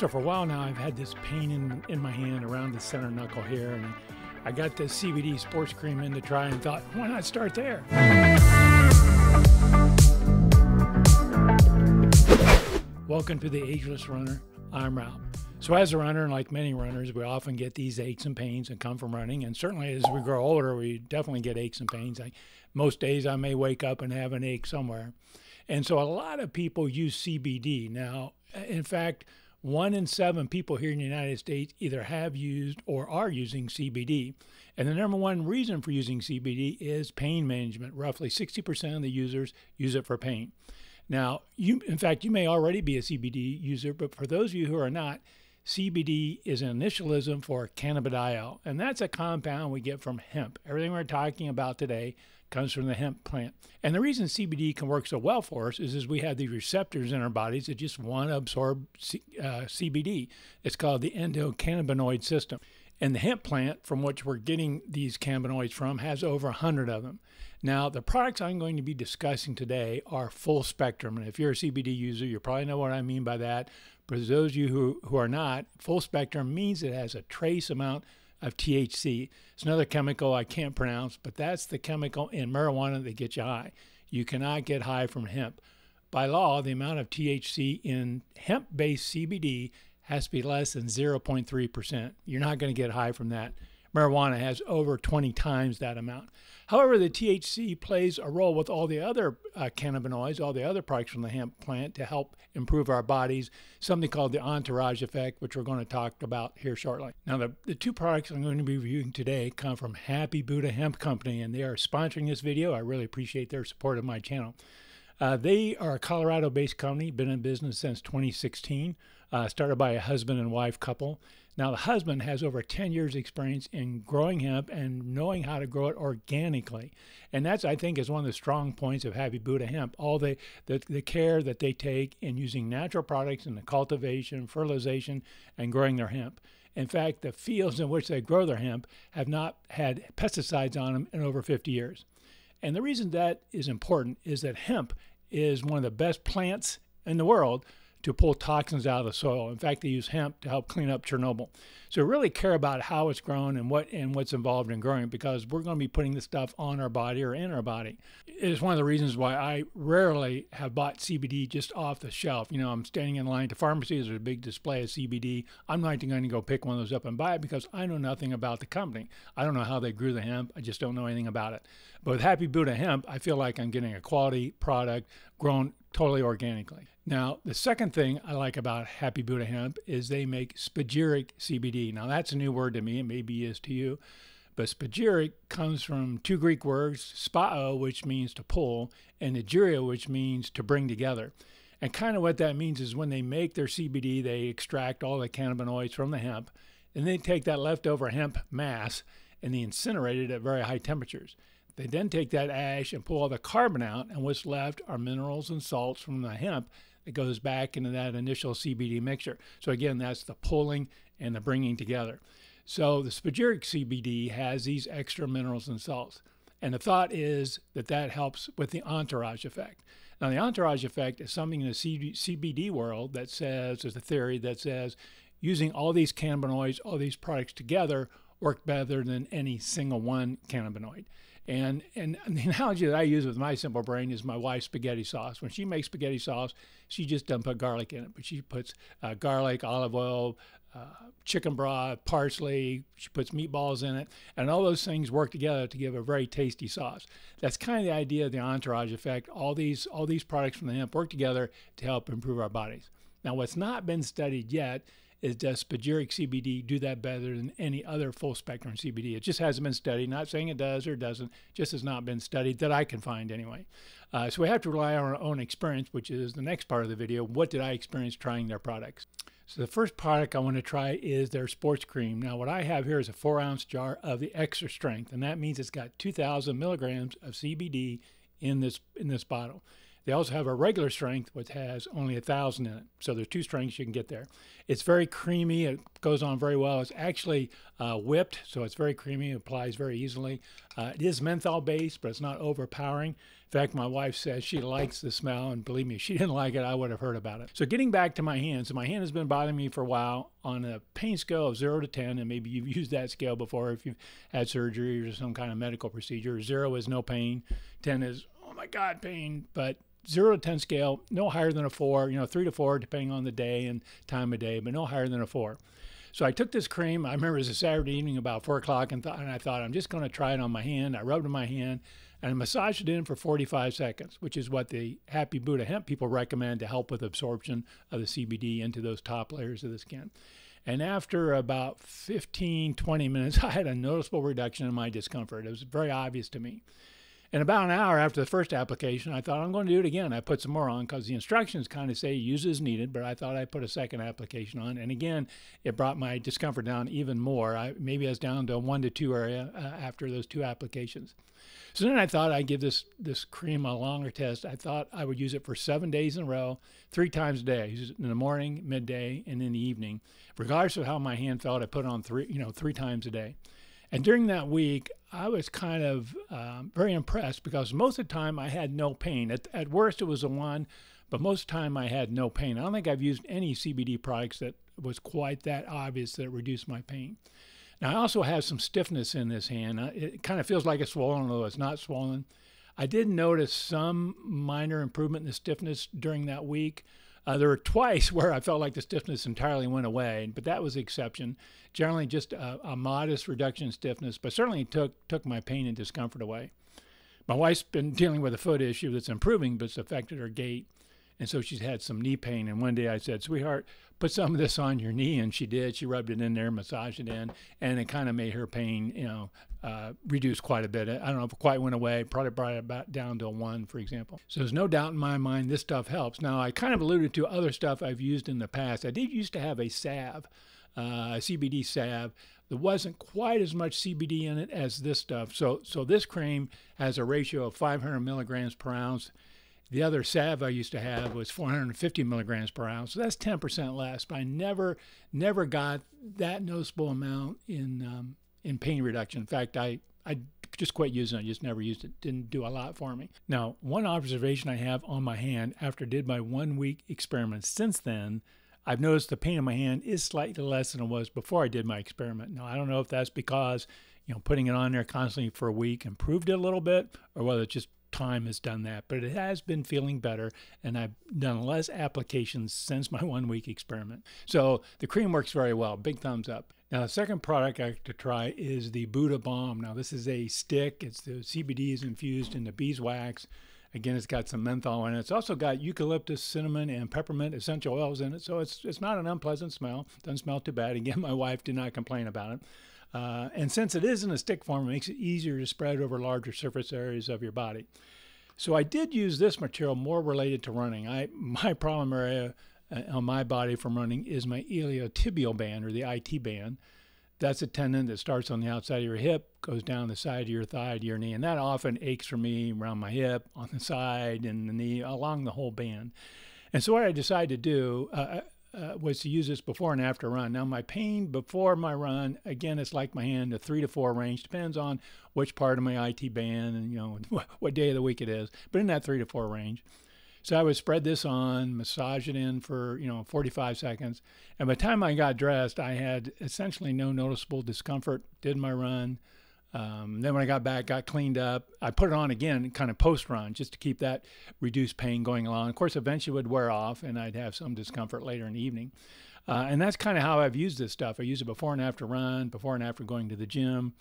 So for a while now, I've had this pain in my hand around the center knuckle here, and I got the CBD sports cream in to try and thought, why not start there? Welcome to the Ageless Runner. I'm Ralph. So as a runner, and like many runners, we often get these aches and pains that come from running. And certainly as we grow older, we definitely get aches and pains. Most days I may wake up and have an ache somewhere. And so a lot of people use CBD. Now, in fact, 1 in 7 people here in the United States either have used or are using CBD. And the number one reason for using CBD is pain management. Roughly 60% of the users use it for pain. Now, in fact, you may already be a CBD user, but for those of you who are not, CBD is an initialism for cannabidiol, and that's a compound we get from hemp. Everything we're talking about today comes from the hemp plant. And the reason CBD can work so well for us is we have these receptors in our bodies that just want to absorb CBD. It's called the endocannabinoid system. And the hemp plant, from which we're getting these cannabinoids from, has over 100 of them. Now, the products I'm going to be discussing today are full spectrum. And if you're a CBD user, you probably know what I mean by that. But for those of you who are not, full spectrum means it has a trace amount of THC. It's another chemical I can't pronounce, but that's the chemical in marijuana that gets you high. You cannot get high from hemp. By law, the amount of THC in hemp-based CBD has to be less than 0.3%. You're not going to get high from that. Marijuana has over 20 times that amount. However, the THC plays a role with all the other cannabinoids, all the other products from the hemp plant to help improve our bodies, something called the entourage effect, which we're going to talk about here shortly. Now, the two products I'm going to be reviewing today come from Happy Buddha Hemp Company, and they are sponsoring this video. I really appreciate their support of my channel. They are a Colorado-based company, been in business since 2016, started by a husband and wife couple. Now, the husband has over 10 years experience in growing hemp and knowing how to grow it organically. And that's, I think, is one of the strong points of Happy Buddha Hemp, all the care that they take in using natural products in the cultivation, fertilization, and growing their hemp. In fact, the fields in which they grow their hemp have not had pesticides on them in over 50 years. And the reason that is important is that hemp is one of the best plants in the world to pull toxins out of the soil. In fact, they use hemp to help clean up Chernobyl. So really care about how it's grown and what's involved in growing it, because we're going to be putting this stuff on our body or in our body. It's one of the reasons why I rarely have bought CBD just off the shelf. You know, I'm standing in line to pharmacies, there's a big display of CBD. I'm not going to go pick one of those up and buy it because I know nothing about the company. I don't know how they grew the hemp. I just don't know anything about it. But with Happy Buddha Hemp, I feel like I'm getting a quality product grown totally organically. Now, the second thing I like about Happy Buddha Hemp is they make Spagyric CBD. Now, that's a new word to me. It maybe is to you. But Spagyric comes from two Greek words, spao, which means to pull, and agyria, which means to bring together. And kind of what that means is when they make their CBD, they extract all the cannabinoids from the hemp, and they take that leftover hemp mass and they incinerate it at very high temperatures. They then take that ash and pull all the carbon out, and what's left are minerals and salts from the hemp that goes back into that initial CBD mixture. So again, that's the pulling and the bringing together. So the Spagyric CBD has these extra minerals and salts. And the thought is that that helps with the entourage effect. Now, the entourage effect is something in the CBD world that says, there's a theory that says, using all these cannabinoids, all these products together, work better than any single one cannabinoid. And the analogy that I use with my simple brain is my wife's spaghetti sauce. When she makes spaghetti sauce, she just doesn't put garlic in it, but she puts garlic, olive oil, chicken broth, parsley, she puts meatballs in it, and all those things work together to give a very tasty sauce. That's kind of the idea of the entourage effect. All these products from the hemp work together to help improve our bodies. Now, what's not been studied yet is, does Spagyric CBD do that better than any other full spectrum CBD? It just hasn't been studied. Not saying it does or doesn't, just has not been studied that I can find anyway. So we have to rely on our own experience, which is the next part of the video. What did I experience trying their products? So the first product I want to try is their sports cream. Now, what I have here is a 4-ounce jar of the extra strength, and that means it's got 2,000 milligrams of CBD in this bottle. They also have a regular strength, which has only 1,000 in it. So there's 2 strengths you can get there. It's very creamy. It goes on very well. It's actually whipped, so it's very creamy. It applies very easily. It is menthol based, but it's not overpowering. In fact, my wife says she likes the smell, and believe me, if she didn't like it, I would have heard about it. So getting back to my hand. So my hand has been bothering me for a while on a pain scale of 0 to 10, and maybe you've used that scale before if you've had surgery or some kind of medical procedure. 0 is no pain. 10 is, oh my God, pain. But 0 to 10 scale, no higher than a 4, 3 to 4, depending on the day and time of day, but no higher than a 4. So I took this cream. I remember it was a Saturday evening about 4 o'clock, and I thought, I'm just going to try it on my hand. I rubbed it on my hand, and I massaged it in for 45 seconds, which is what the Happy Buddha Hemp people recommend to help with absorption of the CBD into those top layers of the skin. And after about 15, 20 minutes, I had a noticeable reduction in my discomfort. It was very obvious to me. And about an hour after the first application, I thought, I'm going to do it again. I put some more on because the instructions kind of say use as needed, but I thought I'd put a second application on. And again, it brought my discomfort down even more. Maybe I was down to 1 to 2 area after those 2 applications. So then I thought I'd give this cream a longer test. I thought I would use it for 7 days in a row, 3 times a day. Use it in the morning, midday, and in the evening. Regardless of how my hand felt, I put it on 3 times a day. And during that week, I was kind of very impressed because most of the time I had no pain. At worst, it was a 1, but most of the time I had no pain. I don't think I've used any CBD products that was quite that obvious that it reduced my pain. Now, I also have some stiffness in this hand. It kind of feels like it's swollen, although it's not swollen. I did notice some minor improvement in the stiffness during that week. There were twice where I felt like the stiffness entirely went away, but that was the exception. Generally just a modest reduction in stiffness, but certainly took my pain and discomfort away. My wife's been dealing with a foot issue that's improving, but it's affected her gait. And so she's had some knee pain. And one day I said, sweetheart, put some of this on your knee. And she did. She rubbed it in there, massaged it in, and it kind of made her pain, reduce quite a bit. I don't know if it quite went away, probably brought it about down to a 1, for example. So there's no doubt in my mind this stuff helps. Now, I kind of alluded to other stuff I've used in the past. I did used to have a salve, a CBD salve. There wasn't quite as much CBD in it as this stuff. So this cream has a ratio of 500 milligrams per ounce. The other salve I used to have was 450 milligrams per ounce. So that's 10% less, but I never got that noticeable amount in pain reduction. In fact, I just quit using it. I just never used it. Didn't do a lot for me. Now, one observation I have on my hand after I did my 1-week experiment, since then, I've noticed the pain in my hand is slightly less than it was before I did my experiment. Now, I don't know if that's because, putting it on there constantly for a week improved it a little bit, or whether it's just time has done that, but it has been feeling better, and I've done less applications since my 1-week experiment. So the cream works very well. Big thumbs up. Now, the second product I like to try is the Buddha Balm. Now, this is a stick. It's the CBD is infused into beeswax. Again, it's got some menthol in it. It's also got eucalyptus, cinnamon, and peppermint essential oils in it, so it's not an unpleasant smell. Doesn't smell too bad. Again, my wife did not complain about it. And since it is in a stick form, it makes it easier to spread over larger surface areas of your body. So I did use this material more related to running. My problem area on my body from running is my iliotibial band, or the IT band. That's a tendon that starts on the outside of your hip, goes down the side of your thigh to your knee, and that often aches for me around my hip, on the side, and the knee, along the whole band. And so what I decided to do was to use this before and after run. Now, my pain before my run, again, it's like my hand, a 3 to 4 range, depends on which part of my IT band and what day of the week it is, but in that 3 to 4 range. So I would spread this on, massage it in for 45 seconds, and by the time I got dressed, I had essentially no noticeable discomfort. Did my run. Then when I got back, got cleaned up, I put it on again, kind of post-run, just to keep that reduced pain going along. Of course, eventually it would wear off, and I'd have some discomfort later in the evening. And that's kind of how I've used this stuff. I use it before and after run, before and after going to the gym.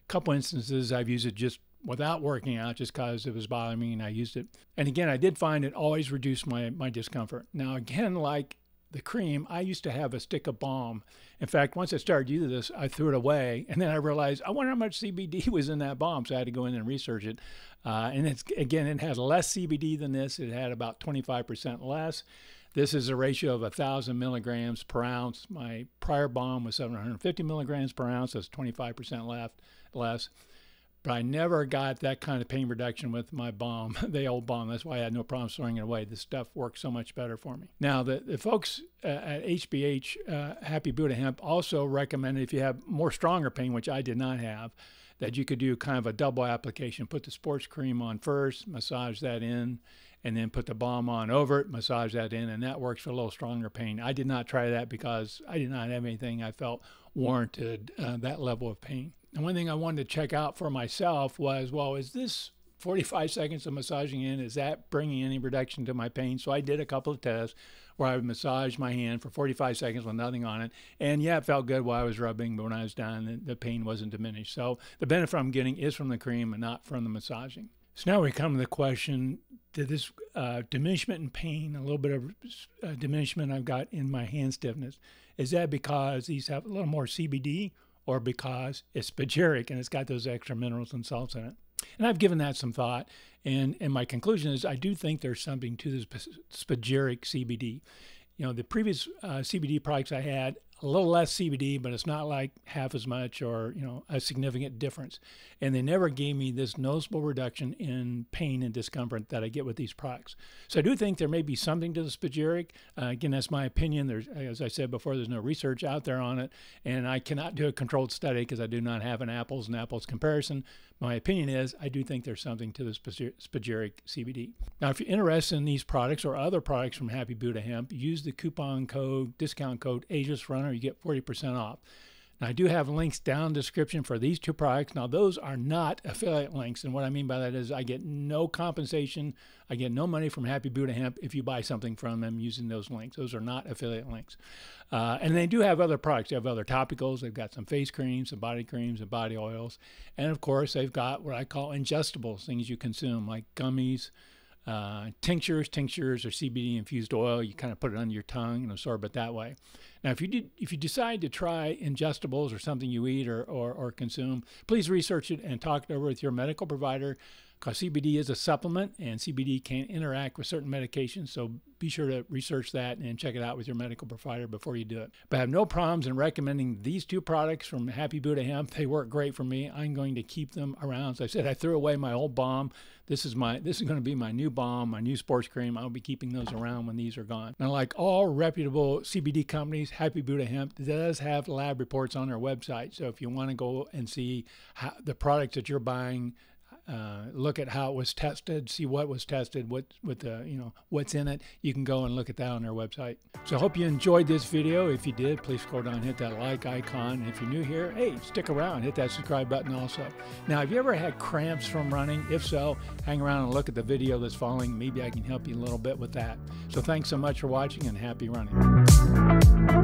A couple instances I've used it just without working out, just because it was bothering me, and I used it. And again, I did find it always reduced my discomfort. Now, again, like the cream, I used to have a stick of balm. In fact, once I started using this, I threw it away, and then I realized, I wonder how much CBD was in that balm, so I had to go in and research it. And it had less CBD than this. It had about 25% less. This is a ratio of 1,000 milligrams per ounce. My prior balm was 750 milligrams per ounce. That's 25% less. but I never got that kind of pain reduction with my balm, the old balm. That's why I had no problem throwing it away. This stuff works so much better for me. Now, the folks at HBH, Happy Buddha Hemp, also recommended if you have more stronger pain, which I did not have, that you could do kind of a double application. Put the sports cream on first, massage that in, and then put the balm on over it, massage that in, and that works for a little stronger pain. I did not try that because I did not have anything I felt warranted that level of pain. And one thing I wanted to check out for myself was, well, is this 45 seconds of massaging in, is that bringing any reduction to my pain? So I did a couple of tests where I would massage my hand for 45 seconds with nothing on it. And yeah, it felt good while I was rubbing, but when I was done, the pain wasn't diminished. So the benefit I'm getting is from the cream and not from the massaging. So now we come to the question, did this diminishment in pain, a little bit of diminishment I've got in my hand stiffness, is that because these have a little more CBD or because it's spagyric and it's got those extra minerals and salts in it? And I've given that some thought, and my conclusion is I do think there's something to this Spagyric CBD. You know, the previous CBD products I had, a little less CBD, but it's not like half as much or, you know, a significant difference. And they never gave me this noticeable reduction in pain and discomfort that I get with these products. So I do think there may be something to the Spagyric. Again, that's my opinion. There's, as I said before, there's no research out there on it, and I cannot do a controlled study because I do not have an apples and apples comparison. My opinion is I do think there's something to the Spagyric CBD. Now, if you're interested in these products or other products from Happy Buddha Hemp, use the coupon code, discount code AgelessRunner. You get 40% off. Now, I do have links down in the description for these two products. Now, those are not affiliate links, and what I mean by that is I get no compensation. I get no money from Happy Buddha Hemp if you buy something from them using those links. Those are not affiliate links. And they do have other products. They have other topicals. They've got some face creams, some body creams, and body oils. And, of course, they've got what I call ingestibles, things you consume, like gummies, tinctures or CBD infused oil. You kind of put it under your tongue and absorb it that way. Now, if you decide to try ingestibles or something you eat or consume, please research it and talk it over with your medical provider, because CBD is a supplement and CBD can interact with certain medications. So be sure to research that and check it out with your medical provider before you do it. But I have no problems in recommending these two products from Happy Buddha Hemp. They work great for me. I'm going to keep them around. As I said, I threw away my old balm. This is going to be my new balm, my new sports cream. I'll be keeping those around when these are gone. Now, like all reputable CBD companies, Happy Buddha Hemp does have lab reports on their website. So if you want to go and see how the products that you're buying, look at how it was tested, see what was tested, what's in it, you can go and look at that on their website. So I hope you enjoyed this video. If you did, please scroll down and hit that like icon. And if you're new here, hey, stick around, hit that subscribe button also. Now, have you ever had cramps from running? If so, hang around and look at the video that's following. Maybe I can help you a little bit with that. So thanks so much for watching, and happy running.